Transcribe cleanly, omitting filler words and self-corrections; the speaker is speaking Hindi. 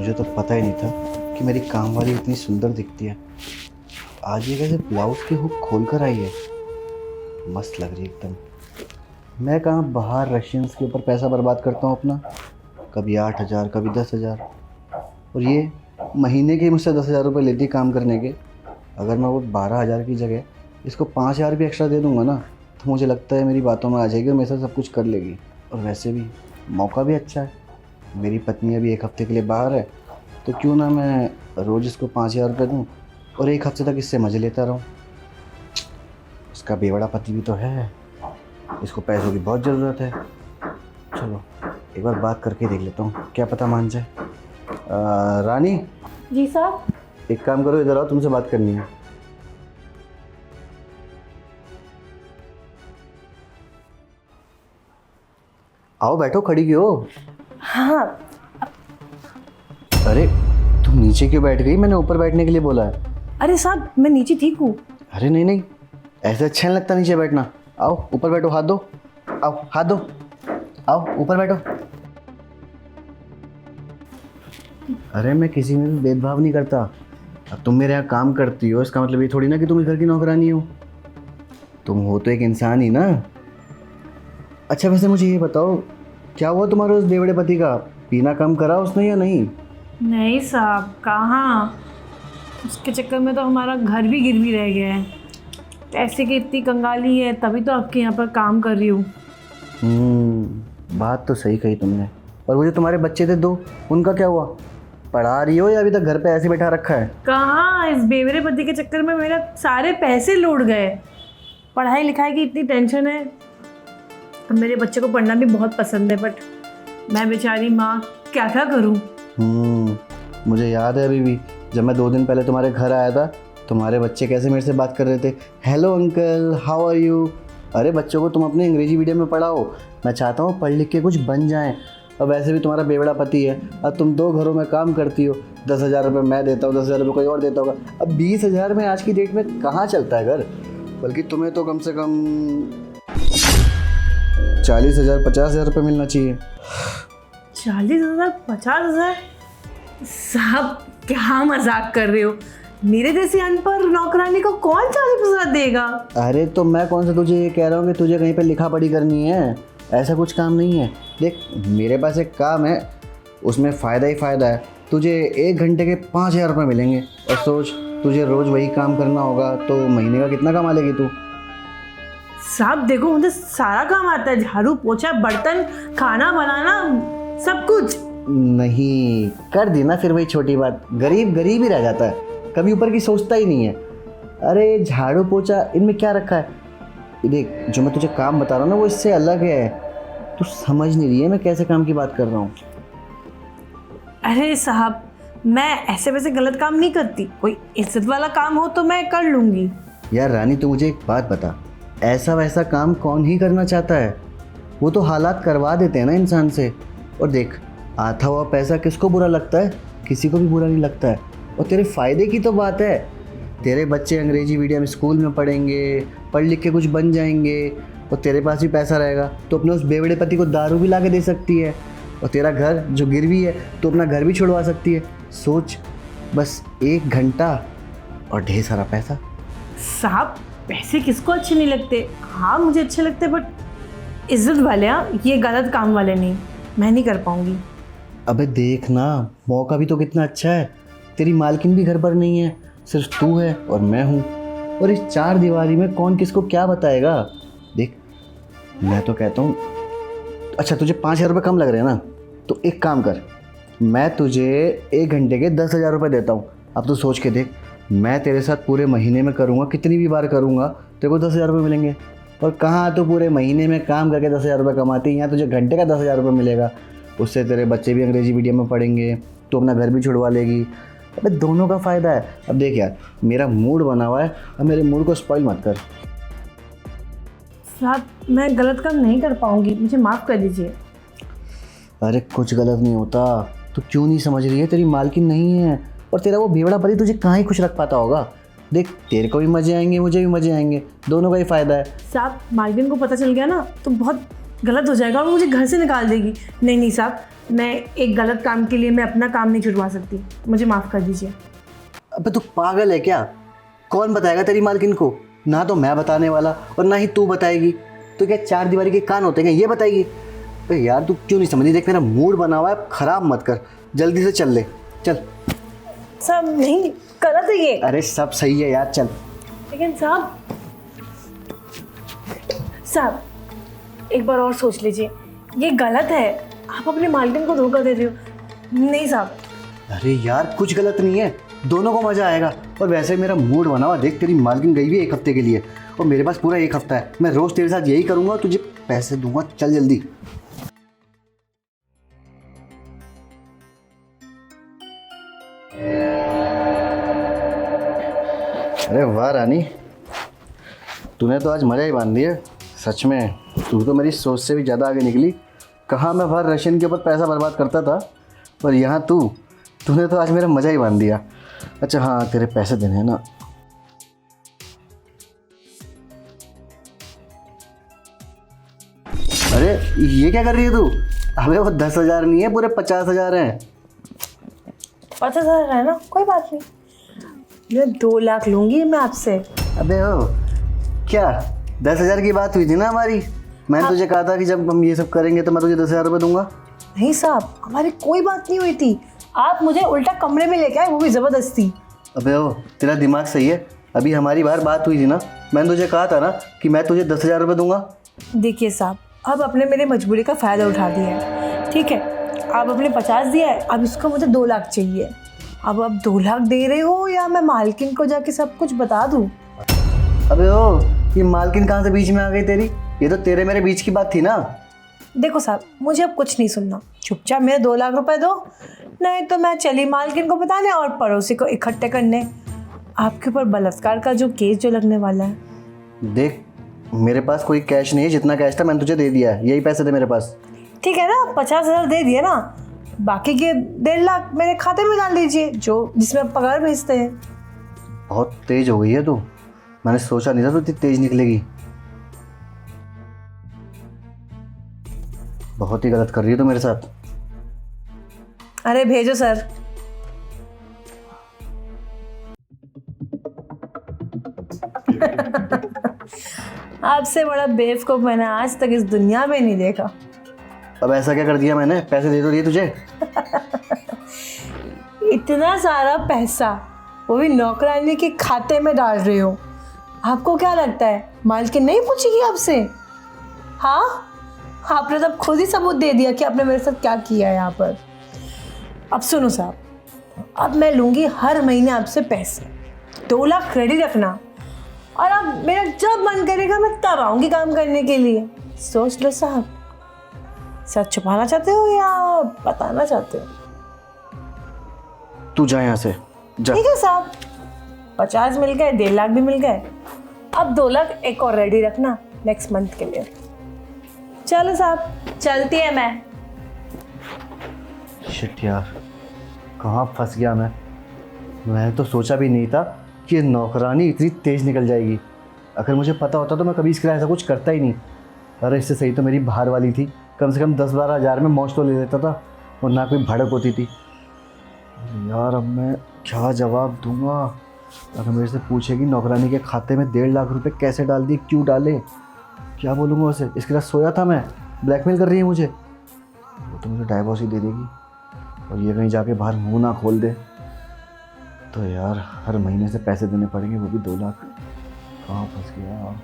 मुझे तो पता ही नहीं था कि मेरी काम वाली इतनी सुंदर दिखती है। आज ये कैसे ब्लाउज की हुक खोल कर आई है, मस्त लग रही है एकदम। मैं कहाँ बाहर रशियंस के ऊपर पैसा बर्बाद करता हूँ अपना, कभी 8,000 कभी 10,000, और ये महीने के मुझसे 10,000 रुपये लेती है काम करने के। अगर मैं वो 12,000 की जगह इसको 5,000 भी एक्स्ट्रा दे दूँगा ना, तो मुझे लगता है मेरी बातों में आ जाएगी और मेरे साथ सब कुछ कर लेगी। और वैसे भी मौका भी अच्छा है, मेरी पत्नी अभी 1 हफ़्ते के लिए बाहर है, तो क्यों ना मैं रोज़ इसको 5,000 रुपये दूँ और 1 हफ़्ते तक इससे मज़े लेता रहूँ। इसका बेवड़ा पति भी तो है, इसको पैसों की बहुत ज़रूरत है। चलो एक बार बात करके देख लेता हूँ, क्या पता मान जाए। रानी जी साहब। एक काम करो, इधर आओ, तुमसे बात करनी है। आओ बैठो, खड़ी क्यों हो? हाँ। अरे तुम नीचे क्यों बैठ गई? मैंने ऊपर बैठने के लिए बोला है। अरे साहब मैं नीचे ठीक हूँ। अरे नहीं नहीं, ऐसे अच्छा नहीं लगता नीचे बैठना। आओ ऊपर बैठो, हाथ दो, आओ हाथ दो, आओ ऊपर बैठो। अरे मैं किसी में भी भेदभाव नहीं करता। अब तुम मेरे यहाँ काम करती हो, इसका मतलब ये थोड़ी ना कि तुम इस घर की नौकरानी हो। तुम हो तो एक इंसान ही ना। अच्छा वैसे मुझे ये बताओ, क्या हुआ तुम्हारे उस बेवड़े पति का? पीना कम करा उसने या नहीं? नहीं साहब, कहाँ, उसके चक्कर में तो हमारा घर भी गिरवी रह गया है। पैसे की इतनी कंगाली है, तभी तो आपके यहाँ पर काम कर रही हूँ। बात तो सही कही तुमने। और वो जो तुम्हारे बच्चे थे 2, उनका क्या हुआ? पढ़ा रही हो या अभी तक घर पे ऐसे बैठा रखा है? कहाँ, इस बेवड़े पति के चक्कर में मेरे सारे पैसे लूट गए। पढ़ाई लिखाई की इतनी टेंशन है। मेरे बच्चे को पढ़ना भी बहुत पसंद है, बट मैं बेचारी माँ क्या क्या करूँ। मुझे याद है अभी भी, जब मैं 2 दिन पहले तुम्हारे घर आया था, तुम्हारे बच्चे कैसे मेरे से बात कर रहे थे, hello uncle, how are you. अरे बच्चों को तुम अपने अंग्रेजी मीडियम में पढ़ाओ, मैं चाहता हूँ पढ़ लिख के कुछ बन जाएं। और वैसे भी तुम्हारा बेवड़ा पति है, अब तुम 2 घरों में काम करती हो, 10,000 रुपये मैं देता हूँ, 10,000 रुपये कोई और देता होगा। अब 20,000 में आज की डेट में कहाँ चलता है घर? बल्कि तुम्हें तो कम से कम 40,000 50,000 रुपये मिलना चाहिए। 40,000 50,000? साहब क्या मजाक कर रहे हो? मेरे जैसी अनपढ़ नौकरानी को कौन 40,000 देगा? अरे तो मैं कौन सा तुझे ये कह रहा हूँ कि तुझे कहीं पे लिखा पढ़ी करनी है, ऐसा कुछ काम नहीं है। देख मेरे पास एक काम है, उसमें फ़ायदा ही फ़ायदा है। तुझे 1 घंटे के 5,000 रुपये मिलेंगे, और सोच तुझे रोज़ वही काम करना होगा तो महीने का कितना कमा लेगी तू? साहब देखो, मुझे सारा काम आता है, झाड़ू पोछा बर्तन खाना बनाना सब कुछ। नहीं कर दी ना फिर वही छोटी बात, गरीब गरीब ही रह जाता है, कभी ऊपर की सोचता ही नहीं है। अरे झाड़ू पोछा इनमें क्या रखा है? देख जो मैं तुझे काम बता रहा हूँ ना, वो इससे अलग है। तू समझ नहीं रही है मैं कैसे काम की बात कर रहा हूँ। अरे साहब मैं ऐसे वैसे गलत काम नहीं करती, कोई इज्जत वाला काम हो तो मैं कर लूँगी। यार रानी तू मुझे एक बात बता, ऐसा वैसा काम कौन ही करना चाहता है? वो तो हालात करवा देते हैं ना इंसान से। और देख आता हुआ पैसा किसको बुरा लगता है? किसी को भी बुरा नहीं लगता है। और तेरे फ़ायदे की तो बात है, तेरे बच्चे अंग्रेजी मीडियम स्कूल में पढ़ेंगे, पढ़ लिख के कुछ बन जाएंगे, और तेरे पास भी पैसा रहेगा तो अपने उस बेवड़े पति को दारू भी ला के दे सकती है, और तेरा घर जो गिरवी है तो अपना घर भी छुड़वा सकती है। सोच, बस 1 घंटा और ढेर सारा पैसा। साहब पैसे किसको अच्छे नहीं लगते? हाँ मुझे अच्छे लगते, बट इज्जत वाले, हाँ ये गलत काम वाले नहीं। मैं नहीं कर पाऊँगी। अबे देख ना, मौका भी तो कितना अच्छा है। तेरी मालकिन भी घर पर नहीं है, सिर्फ तू है और मैं हूँ, और इस 4 दीवारी में कौन किसको क्या बताएगा? देख मैं तो कहता हूँ, अच्छा तुझे 5,000 रुपये कम लग रहे हैं ना, तो एक काम कर, मैं तुझे 1 घंटे के 10,000 रुपये देता हूँ। अब तो सोच के देख, मैं तेरे साथ पूरे महीने में करूँगा, कितनी भी बार करूँगा तेरे को 10,000 रुपये मिलेंगे। और कहाँ तो पूरे महीने में काम करके 10,000 रुपये कमाती है, यहाँ तुझे घंटे का 10,000 रुपये मिलेगा। उससे तेरे बच्चे भी अंग्रेजी मीडियम में पढ़ेंगे, तो अपना घर भी छुड़वा लेगी। अबे दोनों का फ़ायदा है। अब देख यार, मेरा मूड बना हुआ है, अब मेरे मूड को स्पॉइल मत कर। साहब मैं गलत काम नहीं कर पाऊँगी, मुझे माफ़ कर दीजिए। अरे कुछ गलत नहीं होता, तू क्यों नहीं समझ रही है? तेरी मालकिन नहीं है, और तेरा वो बेवड़ा पति तुझे कहाँ ही खुश रख पाता होगा। देख तेरे को भी मज़े आएंगे, मुझे भी मज़े आएंगे, दोनों का ही फ़ायदा है। साहब मालकिन को पता चल गया ना तो बहुत गलत हो जाएगा और मुझे घर से निकाल देगी। नहीं नहीं साहब, मैं एक गलत काम के लिए मैं अपना काम नहीं छुड़वा सकती, मुझे माफ़ कर दीजिए। अबे तू पागल है क्या? कौन बताएगा तेरी मालकिन को? ना तो मैं बताने वाला और ना ही तू बताएगी। तो क्या चार दीवारी के कान होते हैं, ये बताएगी? अरे यार तू क्यों नहीं समझी? देख मेरा मूड बना हुआ है, ख़राब मत कर, जल्दी से चल ले, चल। साहब नहीं, गलत है ये। अरे सब सही है यार, चल। लेकिन साहब एक बार और सोच लीजिए, ये गलत है, आप अपने मालकिन को धोखा दे रहे हो। नहीं साहब। अरे यार कुछ गलत नहीं है, दोनों को मज़ा आएगा। और वैसे मेरा मूड बना हुआ, देख तेरी मालकिन गई हुई है 1 हफ्ते के लिए और मेरे पास पूरा 1 हफ्ता है। मैं रोज़ तेरे साथ यही करूँगा, तुझे पैसे दूंगा, चल जल्दी। अरे वाह रानी, तूने तो आज मज़ा ही बांध दिया। सच में तू तो मेरी सोच से भी ज़्यादा आगे निकली। कहाँ मैं बाहर रशियन के ऊपर पैसा बर्बाद करता था, पर यहाँ तूने तो आज मेरा मज़ा ही बांध दिया। अच्छा हाँ, तेरे पैसे देने हैं ना? अरे ये क्या कर रही है तू? अबे वो 10,000 नहीं है, पूरे 50,000 हैं। 50,000 है ना, कोई बात नहीं, मैं 2 लाख लूंगी मैं आपसे। अबे ओ क्या 10,000 की बात हुई थी ना हमारी? मैंने तुझे कहा था कि जब हम ये सब करेंगे तो मैं तुझे 10,000 रुपये दूंगा। नहीं साहब, हमारी कोई बात नहीं हुई थी, आप मुझे उल्टा कमरे में लेके आए, वो भी ज़बरदस्ती। अबे ओ तेरा दिमाग सही है? अभी हमारी बात हुई थी ना, मैंने तुझे कहा था ना कि मैं तुझे 10,000 रुपये दूंगा। देखिए साहब, अब आपने मेरे मजबूरी का फ़ायदा उठा दिया है, ठीक है? आप अपने 50 दिया है, अब इसको मुझे 2 लाख चाहिए। अब आप 2 लाख दे रहे हो या मैं मालकिन को जाके सब कुछ बता दूँ? अबे ओ ये मालकिन कहाँ से बीच में आ गई तेरी? ये तो तेरे मेरे बीच की बात थी ना। देखो साहब, मुझे अब कुछ नहीं सुनना, चुपचाप मेरे 2 लाख रुपए दो, नहीं तो मैं चली मालकिन को बताने और पड़ोसी को इकट्ठे करने आपके ऊपर बलात्कार का जो केस जो लगने वाला है। देख मेरे पास कोई कैश नहीं है, जितना कैश था मैंने तुझे दे दिया है, यही पैसे थे मेरे पास। ठीक है ना, 50,000 दे दिए ना, बाकी के 1.5 लाख मेरे खाते में डाल दीजिए, जो जिसमें आप पगार भेजते हैं। बहुत तेज हो गई है तू, मैंने सोचा नहीं था तू इतनी तेज निकलेगी। बहुत ही गलत कर रही है तू मेरे साथ। अरे भेजो सर। आपसे बड़ा बेवकूफ मैंने आज तक इस दुनिया में नहीं देखा। अब ऐसा क्या कर दिया मैंने? पैसे दे तो दिए तुझे। इतना सारा पैसा, वो भी नौकरानी के खाते में डाल रहे हो, आपको क्या लगता है मालकिन नहीं पूछेगी आपसे? हाँ, आपने तब खुद ही सबूत दे दिया कि आपने मेरे साथ क्या किया है यहाँ पर। अब सुनो साहब, अब मैं लूँगी हर महीने आपसे पैसे, 2 लाख रेडी रखना, और अब मेरा जब मन करेगा मैं तब आऊँगी काम करने के लिए। सोच लो साहब, सच छुपाना चाहते हो या बताना चाहते हो? तू जा यहाँ से जा। ठीक है साहब, 50 मिल गए, 1.5 लाख भी मिल गए, अब 2 लाख एक और रेडी रखना नेक्स्ट मंथ के लिए। चलो साहब, चलती है मैं। शिट यार, कहाँ फंस गया मैं तो सोचा भी नहीं था कि ये नौकरानी इतनी तेज़ निकल जाएगी। अगर मुझे पता होता तो मैं कभी इसके लिए ऐसा कुछ करता ही नहीं। अरे इससे सही तो मेरी बाहर वाली थी, कम से कम 10-12 हज़ार में मौज तो ले लेता था और ना कोई भड़क होती थी। यार अब मैं क्या जवाब दूंगा? अगर मेरे से पूछेगी नौकरानी के खाते में 1.5 लाख रुपए कैसे डाल दिए, क्यों डाले, क्या बोलूँगा उसे? इसके साथ सोया था मैं, ब्लैकमेल कर रही है मुझे। वो तो मुझे डाइवोर्स ही दे देगी और ये कहीं जाके बाहर मुंह ना खोल दे तो यार हर महीने से पैसे देने पड़ेंगे, वो भी 2 लाख। कहाँ फंस गया।